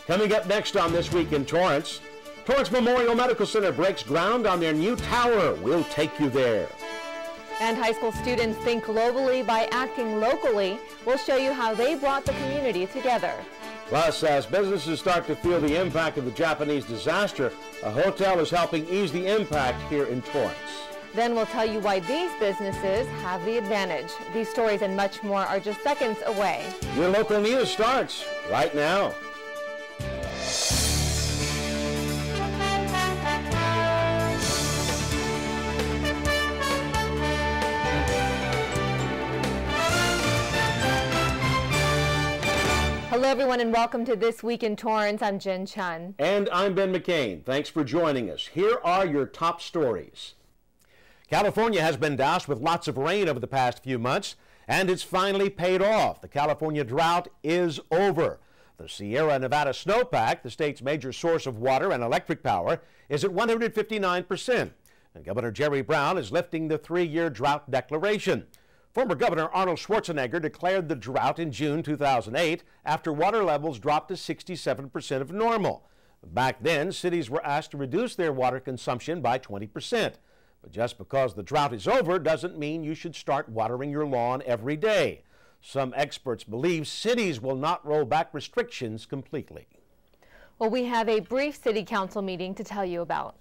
Coming up next on This Week in Torrance, Torrance Memorial Medical Center breaks ground on their new tower. We'll take you there. And high school students think globally by acting locally. We'll show you how they brought the community together. Plus, as businesses start to feel the impact of the Japanese disaster, a hotel is helping ease the impact here in Torrance. Then we'll tell you why these businesses have the advantage. These stories and much more are just seconds away. Your local news starts right now. Hello everyone and welcome to This Week in Torrance. I'm Jin Chun. And I'm Ben McCain. Thanks for joining us. Here are your top stories. California has been doused with lots of rain over the past few months, and it's finally paid off. The California drought is over. The Sierra Nevada snowpack, the state's major source of water and electric power, is at 159%. And Governor Jerry Brown is lifting the 3-year drought declaration. Former Governor Arnold Schwarzenegger declared the drought in June 2008 after water levels dropped to 67% of normal. Back then, cities were asked to reduce their water consumption by 20%. But just because the drought is over doesn't mean you should start watering your lawn every day. Some experts believe cities will not roll back restrictions completely. Well, we have a brief city council meeting to tell you about.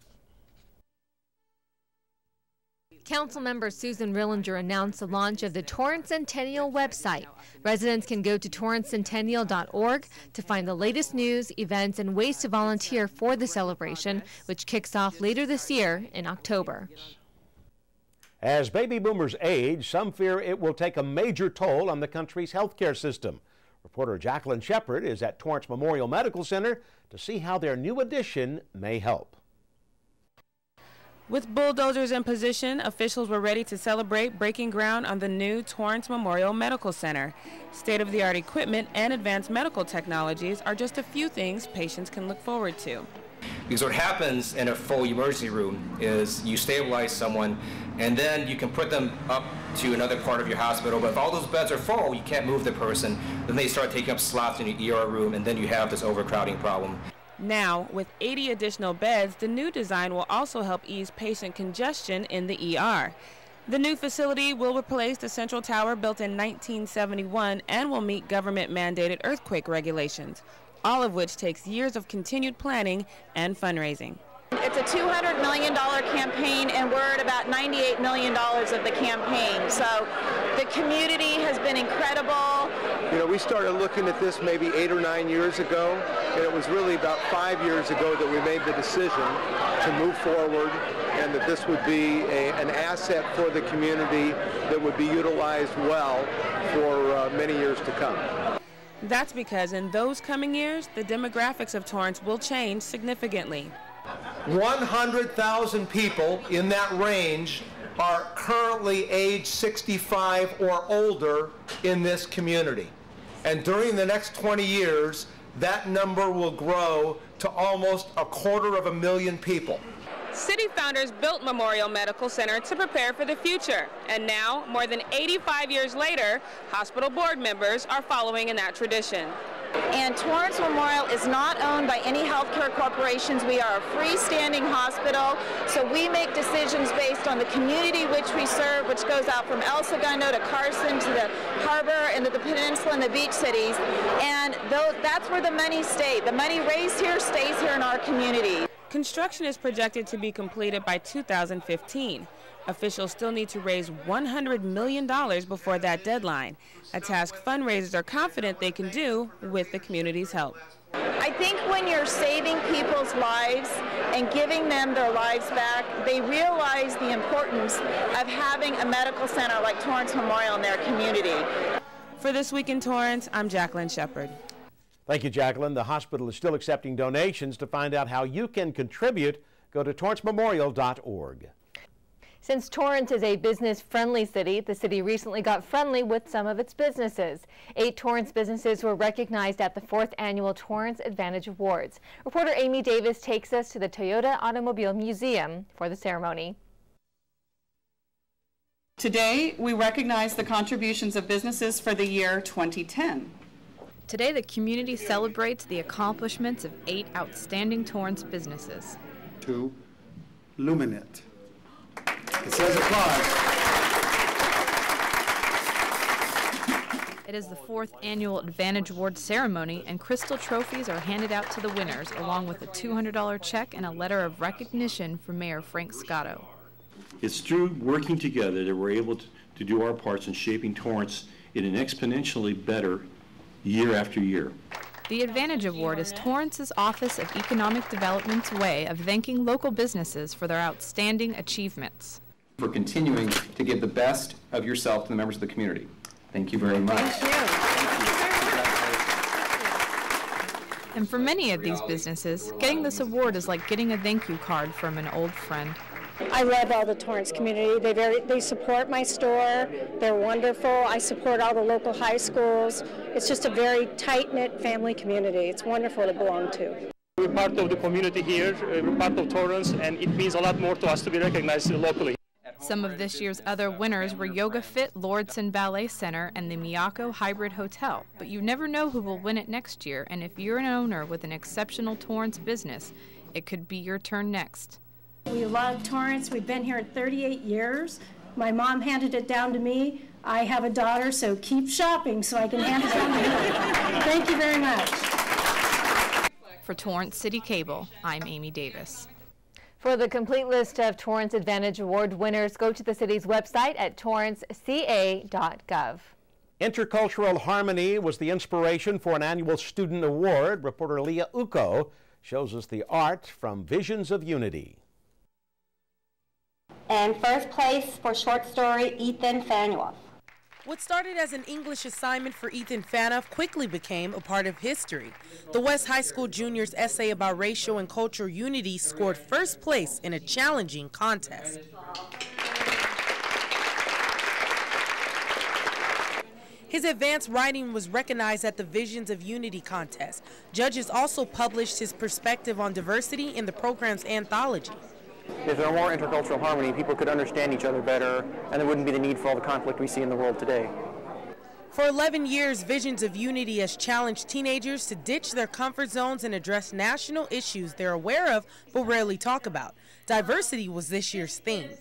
Councilmember Susan Rillinger announced the launch of the Torrance Centennial website. Residents can go to torrancecentennial.org to find the latest news, events, and ways to volunteer for the celebration, which kicks off later this year in October. As baby boomers age, some fear it will take a major toll on the country's healthcare system. Reporter Jacqueline Shepard is at Torrance Memorial Medical Center to see how their new addition may help. With bulldozers in position, officials were ready to celebrate breaking ground on the new Torrance Memorial Medical Center. State-of-the-art equipment and advanced medical technologies are just a few things patients can look forward to. Because what happens in a full emergency room is you stabilize someone and then you can put them up to another part of your hospital, but if all those beds are full, you can't move the person, then they start taking up slots in your ER room, and then you have this overcrowding problem. Now, with 80 additional beds, the new design will also help ease patient congestion in the ER. The new facility will replace the central tower built in 1971 and will meet government-mandated earthquake regulations, all of which takes years of continued planning and fundraising. It's a $200 million campaign, and we're at about $98 million of the campaign. So the community has been incredible. You know, we started looking at this maybe 8 or 9 years ago, and it was really about 5 years ago that we made the decision to move forward and that this would be an asset for the community that would be utilized well for many years to come. That's because in those coming years, the demographics of Torrance will change significantly. 100,000 people in that range are currently age 65 or older in this community. And during the next 20 years, that number will grow to almost 250,000 people. City founders built Memorial Medical Center to prepare for the future. And now, more than 85 years later, hospital board members are following in that tradition. And Torrance Memorial is not owned by any healthcare corporations. We are a freestanding hospital, so we make decisions based on the community which we serve, which goes out from El Segundo to Carson to the harbor and to the peninsula and the beach cities. And that's where the money stays. The money raised here stays here in our community. Construction is projected to be completed by 2015. Officials still need to raise $100 million before that deadline, a task fundraisers are confident they can do with the community's help. I think when you're saving people's lives and giving them their lives back, they realize the importance of having a medical center like Torrance Memorial in their community. For This Week in Torrance, I'm Jacqueline Shepard. Thank you, Jacqueline. The hospital is still accepting donations. To find out how you can contribute, go to torrancememorial.org. Since Torrance is a business-friendly city, the city recently got friendly with some of its businesses. 8 Torrance businesses were recognized at the 4th Annual Torrance Advantage Awards. Reporter Amy Davis takes us to the Toyota Automobile Museum for the ceremony. Today, we recognize the contributions of businesses for the year 2010. Today, the community celebrates the accomplishments of 8 outstanding Torrance businesses. To Luminate. It says applause. It is the 4th annual Advantage Award ceremony, and crystal trophies are handed out to the winners, along with a $200 check and a letter of recognition from Mayor Frank Scotto. It's through working together that we're able to do our parts in shaping Torrance in an exponentially better year after year. The Advantage Award is Torrance's Office of Economic Development's way of thanking local businesses for their outstanding achievements. For continuing to give the best of yourself to the members of the community. Thank you very much. Thank you. And for many of these businesses, getting this award is like getting a thank you card from an old friend. I love all the Torrance community. They support my store. They're wonderful. I support all the local high schools. It's just a very tight-knit family community. It's wonderful to belong to. We're part of the community here. We're part of Torrance, and it means a lot more to us to be recognized locally. Some of this year's other winners were Yoga Fit, Lordson Ballet Center, and the Miyako Hybrid Hotel. But you never know who will win it next year, and if you're an owner with an exceptional Torrance business, it could be your turn next. We love Torrance. We've been here 38 years. My mom handed it down to me. I have a daughter, so keep shopping so I can hand it down to her. Thank you very much. For Torrance City Cable, I'm Amy Davis. For the complete list of Torrance Advantage Award winners, go to the city's website at torranceca.gov. Intercultural harmony was the inspiration for an annual student award. Reporter Leah Uko shows us the art from Visions of Unity. And first place for short story, Ethan Fanuoff. What started as an English assignment for Ethan Fanuoff quickly became a part of history. The West High School junior's essay about racial and cultural unity scored first place in a challenging contest. His advanced writing was recognized at the Visions of Unity contest. Judges also published his perspective on diversity in the program's anthology. If there were more intercultural harmony, people could understand each other better, and there wouldn't be the need for all the conflict we see in the world today. For 11 years, Visions of Unity has challenged teenagers to ditch their comfort zones and address national issues they're aware of but rarely talk about. Diversity was this year's theme.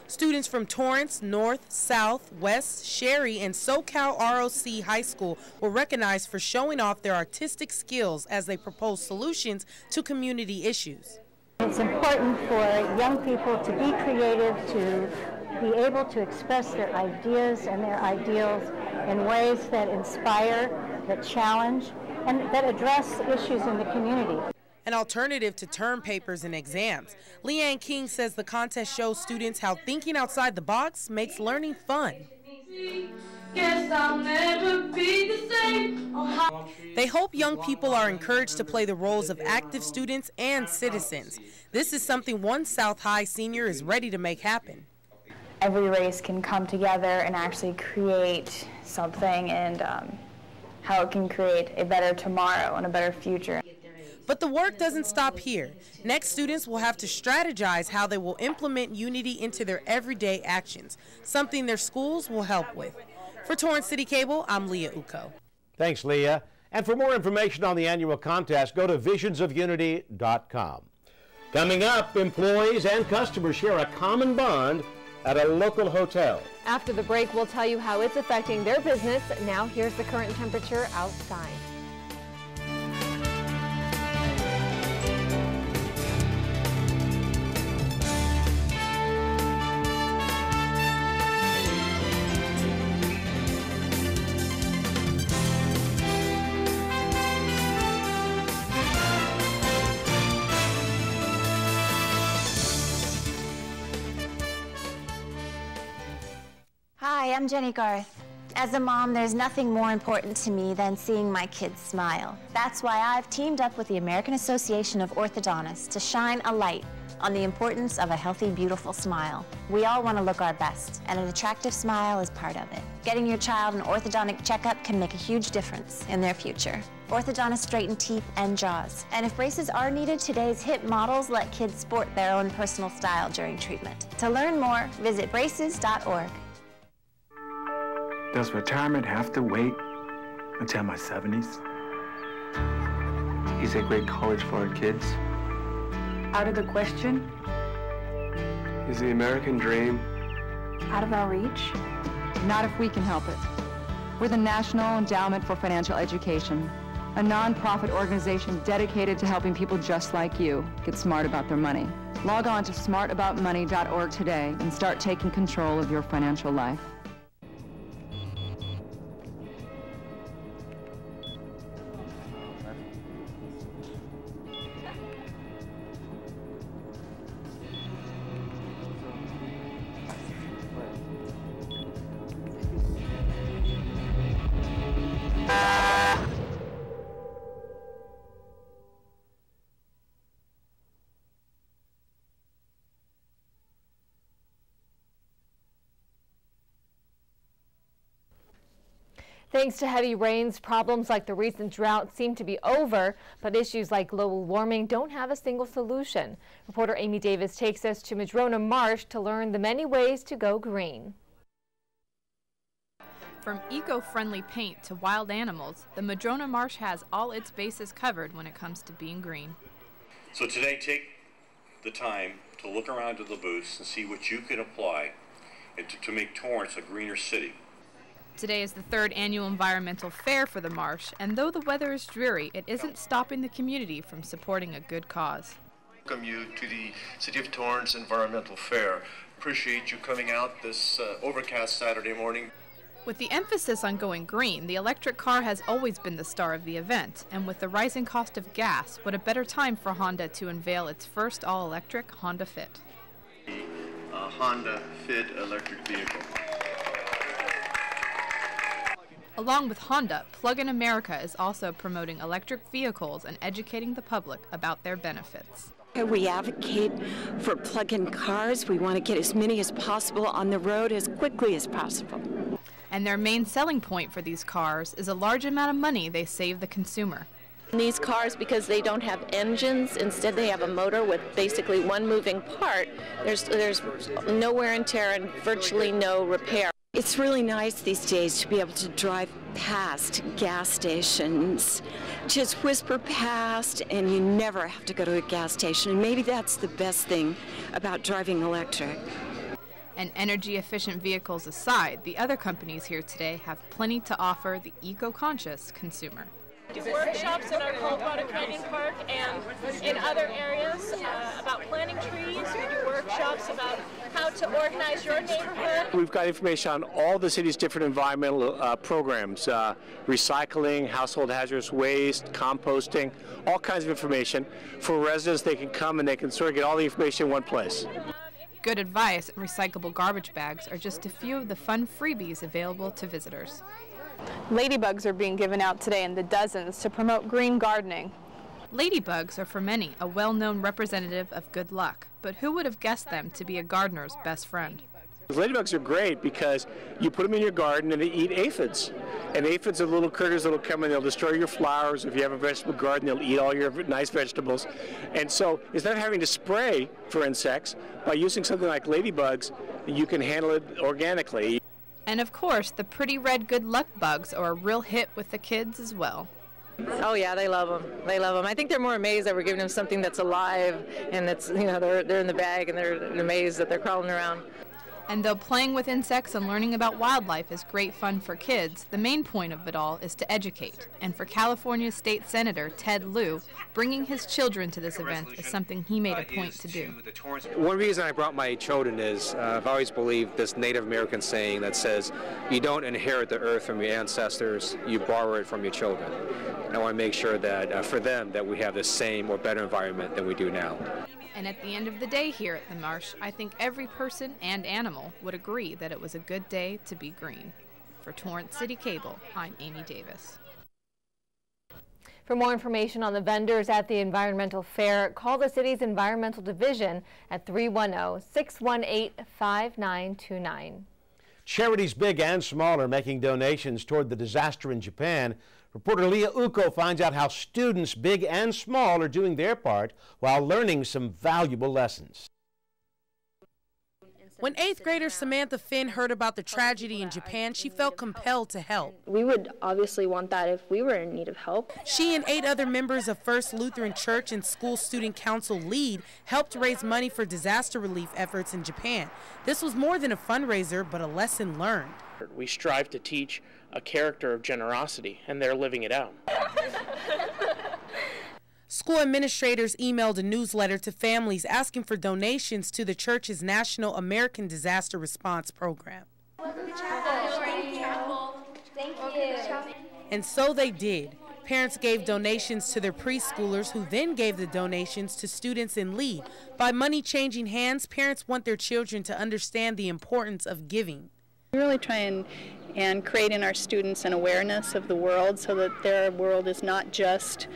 Students from Torrance, North, South, West, Sherry, and SoCal ROC High School were recognized for showing off their artistic skills as they propose solutions to community issues. It's important for young people to be creative, to be able to express their ideas and their ideals in ways that inspire, that challenge, and that address issues in the community. An alternative to term papers and exams. Leanne King says the contest shows students how thinking outside the box makes learning fun. Guess I'll never be the same. They hope young people are encouraged to play the roles of active students and citizens. This is something one South High senior is ready to make happen. Every race can come together and actually create something, and how it can create a better tomorrow and a better future. But the work doesn't stop here. Next, students will have to strategize how they will implement unity into their everyday actions, something their schools will help with. For Torrance City Cable, I'm Leah Uko. Thanks, Leah. And for more information on the annual contest, go to visionsofunity.com. Coming up, employees and customers share a common bond at a local hotel. After the break, we'll tell you how it's affecting their business. Now, here's the current temperature outside. Hi, I'm Jenny Garth. As a mom, there's nothing more important to me than seeing my kids smile. That's why I've teamed up with the American Association of Orthodontists to shine a light on the importance of a healthy, beautiful smile. We all want to look our best, and an attractive smile is part of it. Getting your child an orthodontic checkup can make a huge difference in their future. Orthodontists straighten teeth and jaws. And if braces are needed, today's hip models let kids sport their own personal style during treatment. To learn more, visit braces.org. Does retirement have to wait until my 70s. He's a great college for our kids. Out of the question? Is the American dream Out of our reach? Not if we can help it. We're the National Endowment for Financial Education, a non-profit organization dedicated to helping people just like you get smart about their money. Log on to smartaboutmoney.org today and start taking control of your financial life. Thanks to heavy rains, problems like the recent drought seem to be over, but issues like global warming don't have a single solution. Reporter Amy Davis takes us to Madrona Marsh to learn the many ways to go green. From eco-friendly paint to wild animals, the Madrona Marsh has all its bases covered when it comes to being green. So today, take the time to look around to the booths and see what you can apply and to make Torrance a greener city. Today is the third annual environmental fair for the marsh, and though the weather is dreary, it isn't stopping the community from supporting a good cause. Welcome you to the City of Torrance Environmental Fair. Appreciate you coming out this overcast Saturday morning. With the emphasis on going green, the electric car has always been the star of the event, and with the rising cost of gas, what a better time for Honda to unveil its first all-electric Honda Fit. The Honda Fit electric vehicle. Along with Honda, Plug-in America is also promoting electric vehicles and educating the public about their benefits. We advocate for plug-in cars. We want to get as many as possible on the road as quickly as possible. And their main selling point for these cars is a large amount of money they save the consumer. These cars, because they don't have engines, instead they have a motor with basically one moving part, there's no wear and tear and virtually no repair. It's really nice these days to be able to drive past gas stations, just whisper past, and you never have to go to a gas station. And maybe that's the best thing about driving electric. And energy-efficient vehicles aside, the other companies here today have plenty to offer the eco-conscious consumer. Workshops in our cold water training park and in other areas about planting trees. We do workshops about how to organize your neighborhood. We've got information on all the city's different environmental programs, recycling, household hazardous waste, composting, all kinds of information. For residents, they can come and they can sort of get all the information in one place. Good advice and recyclable garbage bags are just a few of the fun freebies available to visitors. Ladybugs are being given out today in the dozens to promote green gardening. Ladybugs are for many a well-known representative of good luck, but who would have guessed them to be a gardener's best friend? Ladybugs are great because you put them in your garden and they eat aphids. And aphids are little critters that will come and they'll destroy your flowers. If you have a vegetable garden, they'll eat all your nice vegetables. And so instead of having to spray for insects, by using something like ladybugs, you can handle it organically. And of course, the pretty red good luck bugs are a real hit with the kids as well. Oh yeah, they love them. They love them. I think they're more amazed that we're giving them something that's alive and that's, you know, they're in the bag and they're amazed that they're crawling around. And though playing with insects and learning about wildlife is great fun for kids, the main point of it all is to educate. And for California State Senator Ted Lieu, bringing his children to this event is something he made a point to do. One reason I brought my children is I've always believed this Native American saying that says, you don't inherit the earth from your ancestors, you borrow it from your children. And I want to make sure that for them that we have the same or better environment than we do now. And at the end of the day here at the marsh, I think every person and animal would agree that it was a good day to be green. For Torrance City Cable, I'm Amy Davis. For more information on the vendors at the environmental fair, call the city's environmental division at 310-618-5929. Charities big and small are making donations toward the disaster in Japan. Reporter Leah Uko finds out how students big and small are doing their part while learning some valuable lessons. When 8th grader Samantha Finn heard about the tragedy in Japan, she felt compelled to help. We would obviously want that if we were in need of help. She and 8 other members of First Lutheran Church and School Student Council LEAD helped raise money for disaster relief efforts in Japan. This was more than a fundraiser, but a lesson learned. We strive to teach a character of generosity, and they're living it out. School administrators emailed a newsletter to families asking for donations to the church's National American Disaster Response Program. And so they did. Parents gave donations to their preschoolers, who then gave the donations to students in LEAD. By money changing hands, parents want their children to understand the importance of giving. We really try and create in our students an awareness of the world so that their world is not just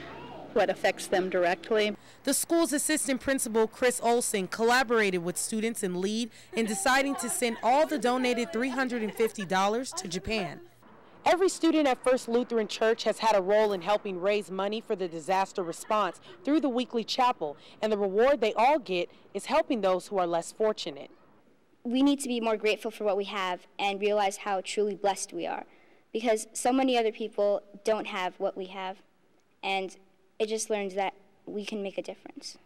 what affects them directly. The school's assistant principal, Chris Olson, collaborated with students in LEAD in deciding to send all the donated $350 to Japan. Every student at First Lutheran Church has had a role in helping raise money for the disaster response through the weekly chapel, and the reward they all get is helping those who are less fortunate. We need to be more grateful for what we have and realize how truly blessed we are, because so many other people don't have what we have, and it just learns that we can make a difference.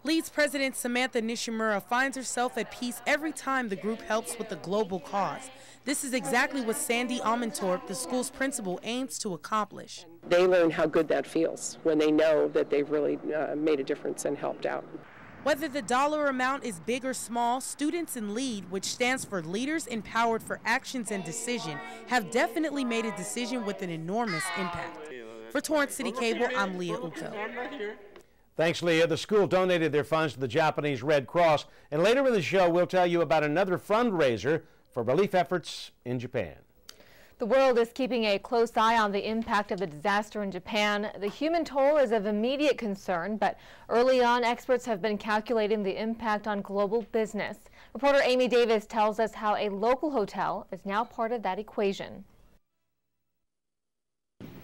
LEAD's president Samantha Nishimura finds herself at peace every time the group helps with a global cause. This is exactly what Sandy Amantorp, the school's principal, aims to accomplish. They learn how good that feels when they know that they've really made a difference and helped out. Whether the dollar amount is big or small, students in LEAD, which stands for Leaders Empowered for Actions and Decision, have definitely made a decision with an enormous impact. For Torrance City Cable, I'm Leah Uko. Thanks, Leah. The school donated their funds to the Japanese Red Cross, and later in the show, we'll tell you about another fundraiser for relief efforts in Japan. The world is keeping a close eye on the impact of the disaster in Japan. The human toll is of immediate concern, but early on, experts have been calculating the impact on global business. Reporter Amy Davis tells us how a local hotel is now part of that equation.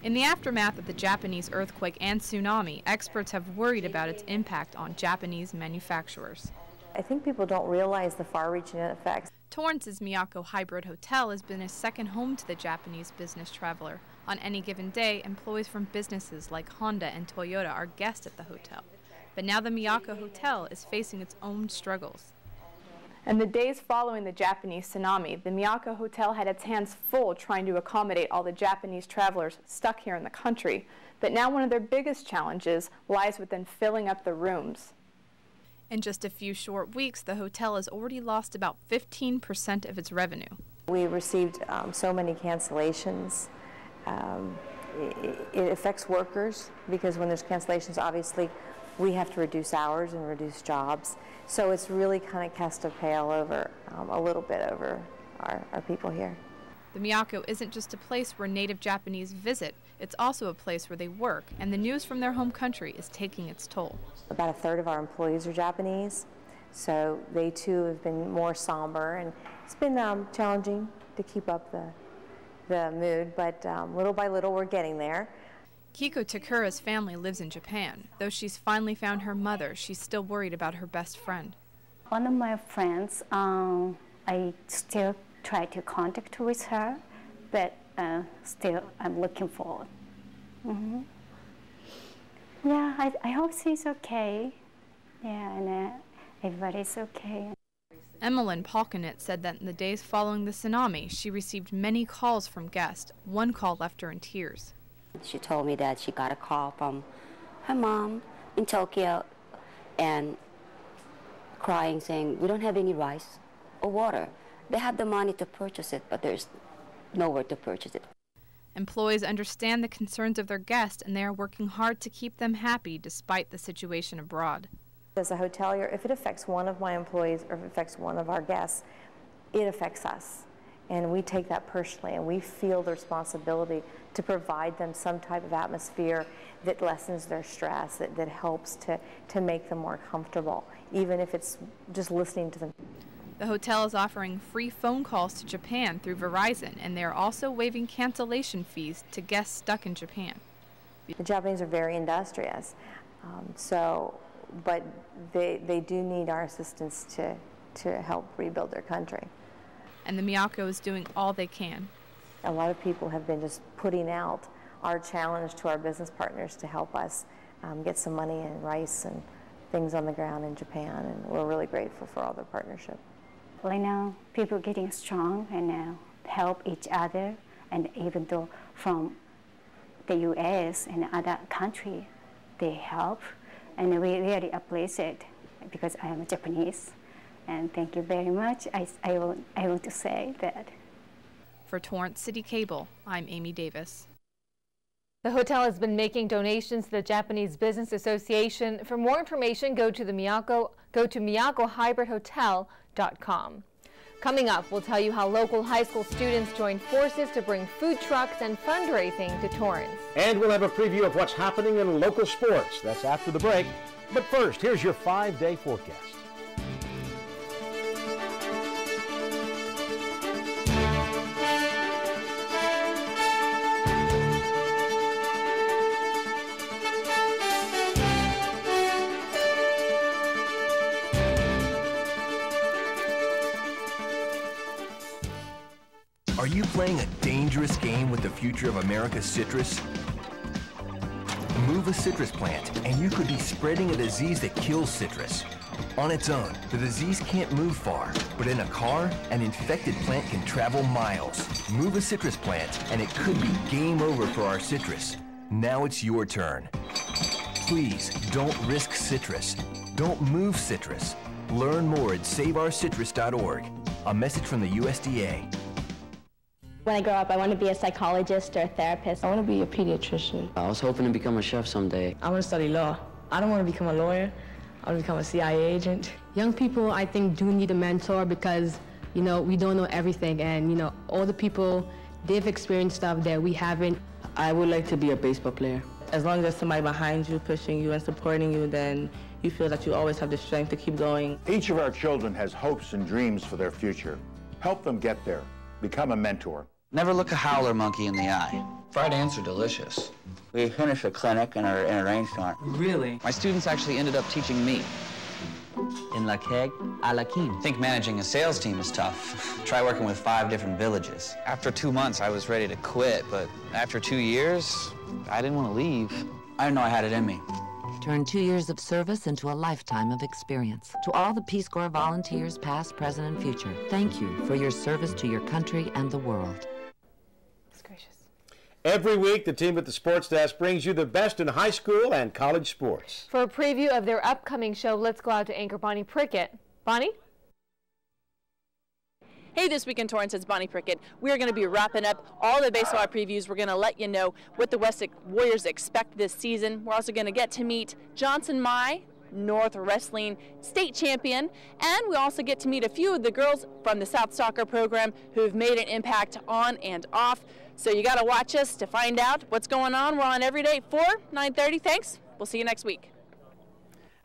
In the aftermath of the Japanese earthquake and tsunami, experts have worried about its impact on Japanese manufacturers. I think people don't realize the far-reaching effects. Torrance's Miyako Hybrid Hotel has been a second home to the Japanese business traveler. On any given day, employees from businesses like Honda and Toyota are guests at the hotel. But now the Miyako Hotel is facing its own struggles. In the days following the Japanese tsunami, the Miyako Hotel had its hands full trying to accommodate all the Japanese travelers stuck here in the country. But now one of their biggest challenges lies within filling up the rooms. In just a few short weeks, the hotel has already lost about 15% of its revenue. We received so many cancellations. It affects workers because when there's cancellations, obviously, we have to reduce hours and reduce jobs. So it's really kind of cast a pale over, a little bit over our people here. The Miyako isn't just a place where native Japanese visit, it's also a place where they work, and the news from their home country is taking its toll. About a third of our employees are Japanese, so they too have been more somber, and it's been challenging to keep up the mood, but little by little we're getting there. Kiko Takura's family lives in Japan. Though she's finally found her mother, she's still worried about her best friend. One of my friends, I still try to contact with her, but still I'm looking forward. Yeah, I hope she's okay. Yeah, and everybody's okay. Emmeline Palkanit said that in the days following the tsunami, she received many calls from guests. One call left her in tears. She told me that she got a call from her mom in Tokyo and crying, saying, we don't have any rice or water. They have the money to purchase it, but there's nowhere to purchase it. Employees understand the concerns of their guests, and they are working hard to keep them happy despite the situation abroad. As a hotelier, if it affects one of my employees or if it affects one of our guests, it affects us. And we take that personally, and we feel the responsibility to provide them some type of atmosphere that lessens their stress, that helps to make them more comfortable, even if it's just listening to them. The hotel is offering free phone calls to Japan through Verizon, and they are also waiving cancellation fees to guests stuck in Japan. The Japanese are very industrious, but they do need our assistance to help rebuild their country. And the Miyako is doing all they can. A lot of people have been just putting out our challenge to our business partners to help us get some money and rice and things on the ground in Japan, and we're really grateful for all their partnership. Right now, people are getting strong and help each other, and even though from the U.S. and other countries, they help, and we really appreciate it because I am Japanese. And thank you very much. I want to say that. For Torrance CitiCABLE, I'm Amy Davis. The hotel has been making donations to the Japanese Business Association. For more information, go to MiyakoHybridHotel.com. Coming up, we'll tell you how local high school students joined forces to bring food trucks and fundraising to Torrance. And we'll have a preview of what's happening in local sports. That's after the break. But first, here's your 5-day forecast. Are you playing a dangerous game with the future of America's citrus? Move a citrus plant, and you could be spreading a disease that kills citrus. On its own, the disease can't move far, but in a car, an infected plant can travel miles. Move a citrus plant, and it could be game over for our citrus. Now it's your turn. Please, don't risk citrus. Don't move citrus. Learn more at saveourcitrus.org. A message from the USDA. When I grow up, I want to be a psychologist or a therapist. I want to be a pediatrician. I was hoping to become a chef someday. I want to study law. I don't want to become a lawyer. I want to become a CIA agent. Young people, I think, do need a mentor because, we don't know everything. And, all the people, they've experienced stuff that we haven't. I would like to be a baseball player. As long as there's somebody behind you, pushing you and supporting you, then you feel that you always have the strength to keep going. Each of our children has hopes and dreams for their future. Help them get there. Become a mentor. Never look a howler monkey in the eye. Fried ants are delicious. We finished a clinic in a rainstorm. Really? My students actually ended up teaching me. In la keg, a la king. I think managing a sales team is tough. Try working with 5 different villages. After 2 months, I was ready to quit, but after 2 years, I didn't want to leave. I didn't know I had it in me. Turn 2 years of service into a lifetime of experience. To all the Peace Corps volunteers, past, present, and future, thank you for your service to your country and the world. Every week, the team at the Sports Desk brings you the best in high school and college sports. For a preview of their upcoming show, let's go out to anchor Bonnie Prickett. Bonnie? Hey, This Week in Torrance, it's Bonnie Prickett. We're going to be wrapping up all the baseball previews. We're going to let you know what the West Warriors expect this season. We're also going to get to meet Johnson Mai, North Wrestling state champion, and we also get to meet a few of the girls from the South Soccer program who've made an impact on and off. So you got to watch us to find out what's going on. We're on every day, 4, 9:30. Thanks. We'll see you next week.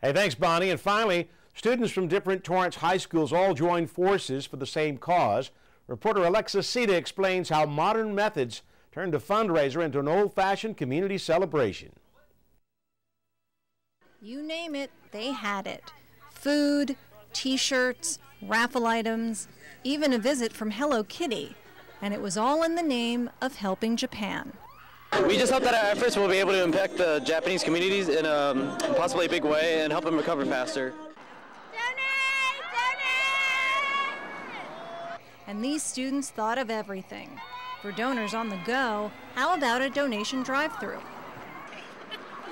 Hey, thanks, Bonnie. And finally, students from different Torrance high schools all joined forces for the same cause. Reporter Alexa Sita explains how modern methods turned a fundraiser into an old-fashioned community celebration. You name it, they had it. Food, T-shirts, raffle items, even a visit from Hello Kitty. And it was all in the name of helping Japan. We just hope that our efforts will be able to impact the Japanese communities in a possibly a big way and help them recover faster. And these students thought of everything. For donors on the go, how about a donation drive-through?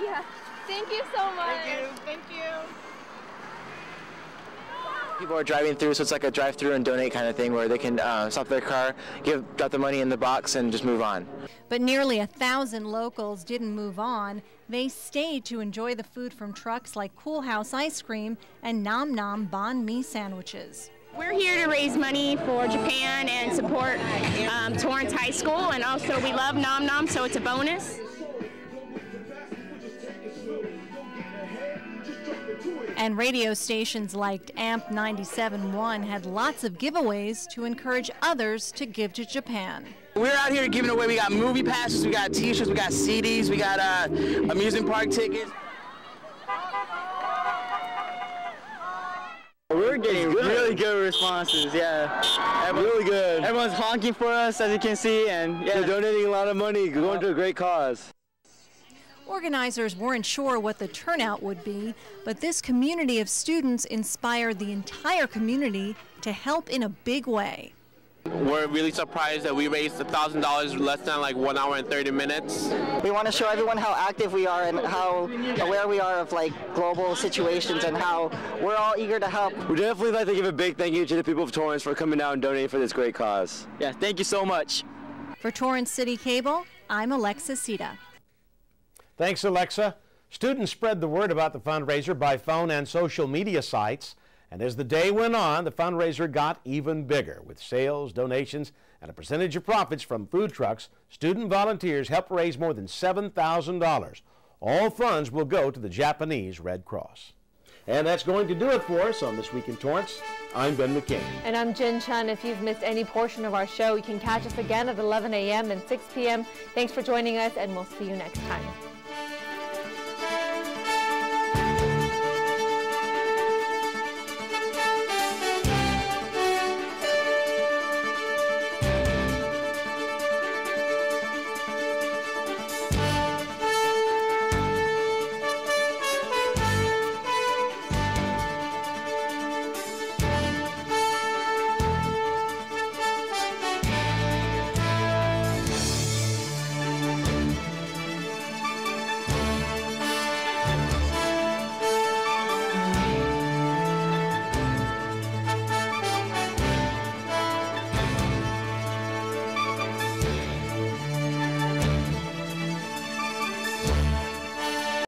Yeah, thank you so much. Thank you. People are driving through, so it's like a drive-through and donate kind of thing where they can stop their car, drop the money in the box, and just move on. But nearly 1,000 locals didn't move on. They stayed to enjoy the food from trucks like Cool House ice cream and Nom Nom banh mi sandwiches. We're here to raise money for Japan and support Torrance High School, and also we love Nom Nom, so it's a bonus. And radio stations like AMP 97.1 had lots of giveaways to encourage others to give to Japan. We're out here giving away, we got movie passes, we got T-shirts, we got CDs, we got amusement park tickets. We're getting really good responses, yeah. Really good. Everyone's honking for us, as you can see, and yeah. They're donating a lot of money, going to a great cause. Organizers weren't sure what the turnout would be, but this community of students inspired the entire community to help in a big way. We're really surprised that we raised $1,000 less than like 1 hour and 30 minutes. We want to show everyone how active we are and how aware we are of like global situations and how we're all eager to help. We'd definitely like to give a big thank you to the people of Torrance for coming out and donating for this great cause. Yeah, thank you so much. For Torrance City Cable, I'm Alexa Sita. Thanks, Alexa. Students spread the word about the fundraiser by phone and social media sites. And as the day went on, the fundraiser got even bigger. With sales, donations, and a percentage of profits from food trucks, student volunteers helped raise more than $7,000. All funds will go to the Japanese Red Cross. And that's going to do it for us on This Week in Torrance. I'm Ben McCain. And I'm Jin Chun. If you've missed any portion of our show, you can catch us again at 11 a.m. and 6 p.m. Thanks for joining us, and we'll see you next time.